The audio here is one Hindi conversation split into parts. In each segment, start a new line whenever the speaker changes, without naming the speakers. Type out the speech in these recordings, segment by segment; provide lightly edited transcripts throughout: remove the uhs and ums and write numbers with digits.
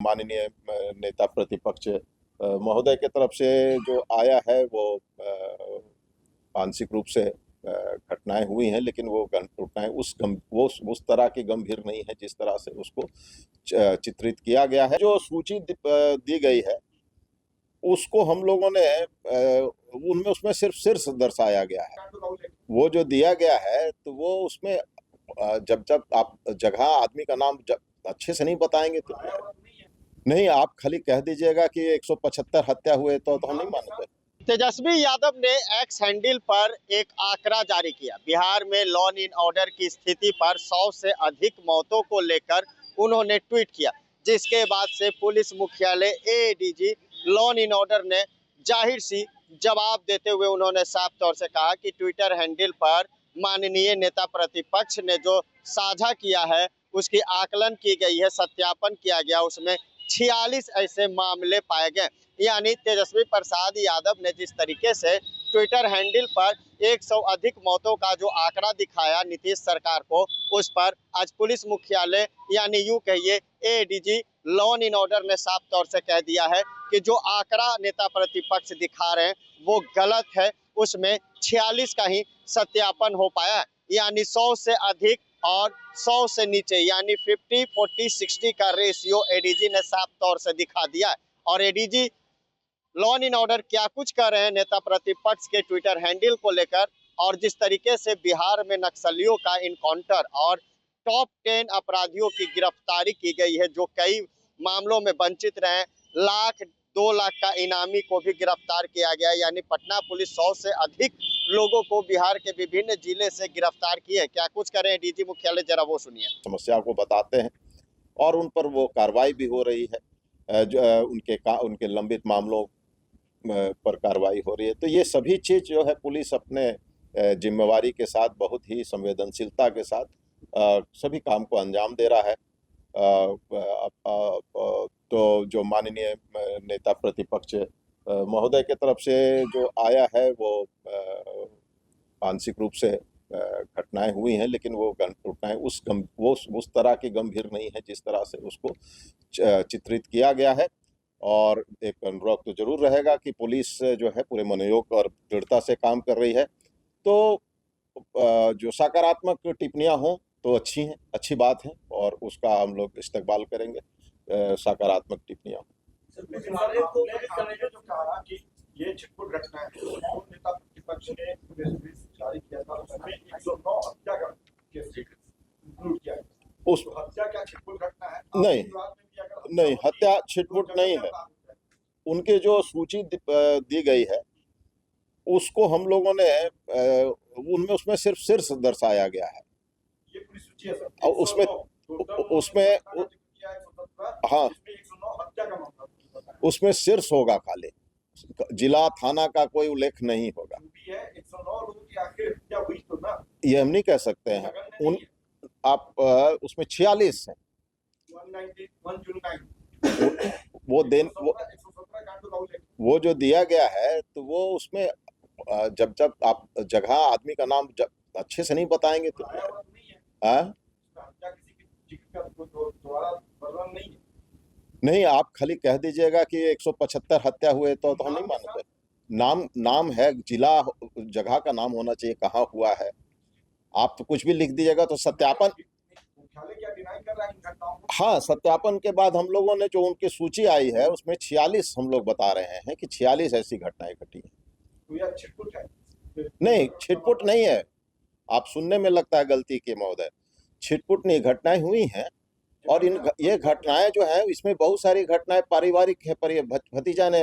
माननीय नेता प्रतिपक्ष महोदय की तरफ से जो आया है वो आंशिक रूप से घटनाएं हुई हैं, लेकिन वो घटनाएं उस तरह की गंभीर नहीं है जिस तरह से उसको चित्रित किया गया है। जो सूची दी गई है उसको हम लोगों ने उनमें उसमें सिर्फ शीर्ष दर्शाया गया है। वो जो दिया गया है तो वो उसमें जब आप जगह आदमी का नाम अच्छे से नहीं बताएंगे तो नहीं, आप खाली कह दीजिएगा कि 175 हत्या हुए तो हम नहीं मानते।
तेजस्वी यादव ने एक्स हैंडल पर एक आंकड़ा जारी किया। बिहार में लॉ एंड ऑर्डर की स्थिति पर 100 से अधिक मौतों को लेकर उन्होंने ट्वीट किया, जिसके बाद से पुलिस मुख्यालय एडीजी लॉ एंड ऑर्डर ने जाहिर सी जवाब देते हुए उन्होंने साफ तौर से कहा कि ट्विटर हैंडल पर माननीय नेता प्रतिपक्ष ने जो साझा किया है उसकी आकलन की गई है, सत्यापन किया गया, उसमें 46 ऐसे मामले पाए गए। यानी तेजस्वी प्रसाद यादव ने जिस तरीके से ट्विटर हैंडल पर 100 अधिक मौतों का जो आंकड़ा दिखाया नीतीश सरकार को, उस पर आज पुलिस मुख्यालय यानी यूं कहिए एडीजी लॉ एंड ऑर्डर ने साफ तौर से कह दिया है कि जो आंकड़ा नेता प्रतिपक्ष दिखा रहे हैं वो गलत है। उसमें 46 का ही सत्यापन हो पाया है, यानी 100 से अधिक और 100 से नीचे यानी 50, 40, 60 का रेशियो एडीजी ने साफ तौर से दिखा दिया है। और एडीजी लॉ एंड ऑर्डर क्या कुछ कर रहे हैं नेता प्रतिपक्ष के ट्विटर हैंडल को लेकर, और जिस तरीके से बिहार में नक्सलियों का इनकाउंटर और टॉप 10 अपराधियों की गिरफ्तारी की गई है जो कई मामलों में वंचित रहे, 1-2 लाख का इनामी को भी गिरफ्तार किया गया। यानी पटना पुलिस 100 से अधिक लोगों को बिहार के विभिन्न जिले से गिरफ्तार किए। क्या कुछ करें डीजी मुख्यालय, जरा वो सुनिए।
समस्या को बताते हैं और उन पर वो कार्रवाई भी हो रही है, उनके लंबित मामलों पर कार्रवाई हो रही है। तो ये सभी चीज जो है पुलिस अपने जिम्मेवारी के साथ बहुत ही संवेदनशीलता के साथ सभी काम को अंजाम दे रहा है। तो जो माननीय नेता प्रतिपक्ष महोदय की तरफ से जो आया है वो आंशिक रूप से घटनाएं हुई हैं, लेकिन वो घटनाएं उस तरह की गंभीर नहीं है जिस तरह से उसको चित्रित किया गया है। और एक अनुरोध तो जरूर रहेगा कि पुलिस जो है पूरे मनोयोग और दृढ़ता से काम कर रही है। तो जो सकारात्मक टिप्पणियां हों तो अच्छी हैं, अच्छी बात है और उसका हम लोग इस्तकबाल करेंगे। सकारात्मक टिप्पणियां
ये छिटपुट घटना है, नेता प्रतिपक्ष ने जारी किया था, उसमें 109 हत्या का केस इंक्लूड किया गया। उस हत्या क्या छिटपुट घटना है?
नहीं, हत्या छिटपुट नहीं है। उनके जो सूची दी गई है उसको हम लोगों ने उसमें सिर्फ शीर्ष दर्शाया गया है।
ये पूरी सूची है सर,
और उसमें हाँ, उसमें शीर्ष होगा, खाली जिला थाना का कोई उल्लेख नहीं होगा।
109 लोगों की आखिर हत्या हुई तो ना,
ये हम नहीं कह सकते हैं। आप उसमें 46 हैं।
191
वो दिन वो जो दिया गया है तो वो उसमें जब आप जगह आदमी का नाम अच्छे से नहीं बताएंगे तो नहीं, आप खाली कह दीजिएगा कि 175 हत्या हुए तो हम नहीं मानते। नाम है, जिला जगह का नाम होना चाहिए, कहाँ हुआ है। आप तो कुछ भी लिख दीजिएगा तो सत्यापन, हाँ, सत्यापन के बाद हम लोगों ने जो उनकी सूची आई है उसमें 46 हम लोग बता रहे हैं कि 46 ऐसी घटनाएं घटी हैं। नहीं, छिटपुट नहीं है। आप सुनने में लगता है गलती के महोदय, छिटपुट नहीं, घटनाएं हुई हैं। और ये घटनाएं जो है इसमें बहुत सारी घटनाएं पारिवारिक है। भतीजा ने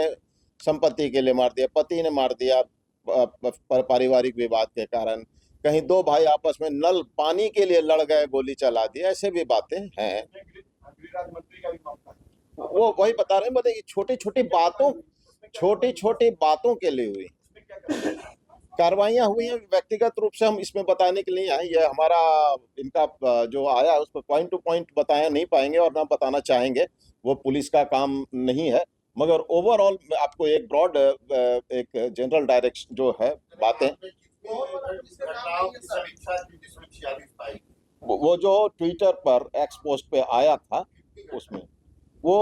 संपत्ति के लिए मार दिया, पति ने मार दिया पारिवारिक विवाद के कारण, कहीं 2 भाई आपस में नल पानी के लिए लड़ गए, गोली चला दी, ऐसे भी बातें हैं। वो वही बता रहे हैं, मतलब छोटी छोटी बातों के लिए हुई कार्रवाइयां हुई हैं। व्यक्तिगत रूप से हम इसमें बताने के लिए आए, ये हमारा इनका जो आया उस पर पॉइंट टू पॉइंट बताया नहीं पाएंगे और ना बताना चाहेंगे, वो पुलिस का काम नहीं है। मगर ओवरऑल आपको एक ब्रॉड एक जनरल डायरेक्शन जो है बातें, वो जो ट्विटर पर एक्स पोस्ट पे आया था उसमें वो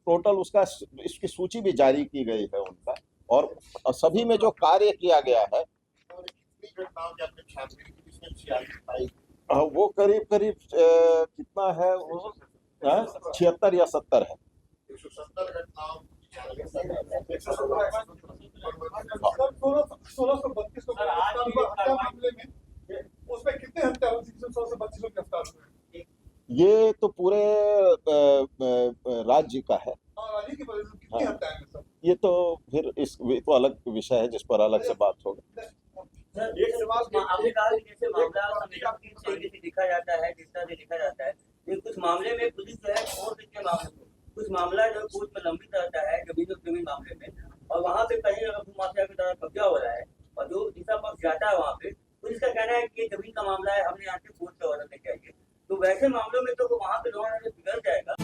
टोटल उसका इसकी सूची भी जारी की गई है उनका, और सभी में जो कार्य किया गया है
और कितनी घटनाओं के आपने छानबीन की जिसमें 46 पाई?
वो करीब करीब कितना है वो 76 या 70 है।
170 घटनाओं की छानबीन की गई।
1632 को हत्या मामले में उसमें कितने हत्या हुई? 1632 लोग गिरफ्तार हुए।
ये तो पूरे राज्य का है।
राज्य की वजह से कितनी हत्याएं हैं सर?
ये तो फिर ये तो अलग विषय है जिस पर अलग से बात होगी।
एक सवाल
आपने कहा कि जैसे मामला संवेदनशील तरीके से लिखा जाता है, जिस तरह से लिखा जाता है, लेकिन कुछ मामले में पुलिस जो है छोड़ देती है मामले को, कुछ मामला जो कोर्ट में लंबित रहता है जमीन मामले में, और वहाँ पे कहीं अगर भूमाफिया की तरह कब्जा हो रहा है और जो दूसरा पक्ष जाता है वहाँ पे, पुलिस का कहना है कि ये जमीन का मामला है, हमने यहाँ से कोर्ट से ऑर्डर लेके आइए, तो वैसे मामलों में तो वहाँ पे लोगों ने बिगड़ जाएगा।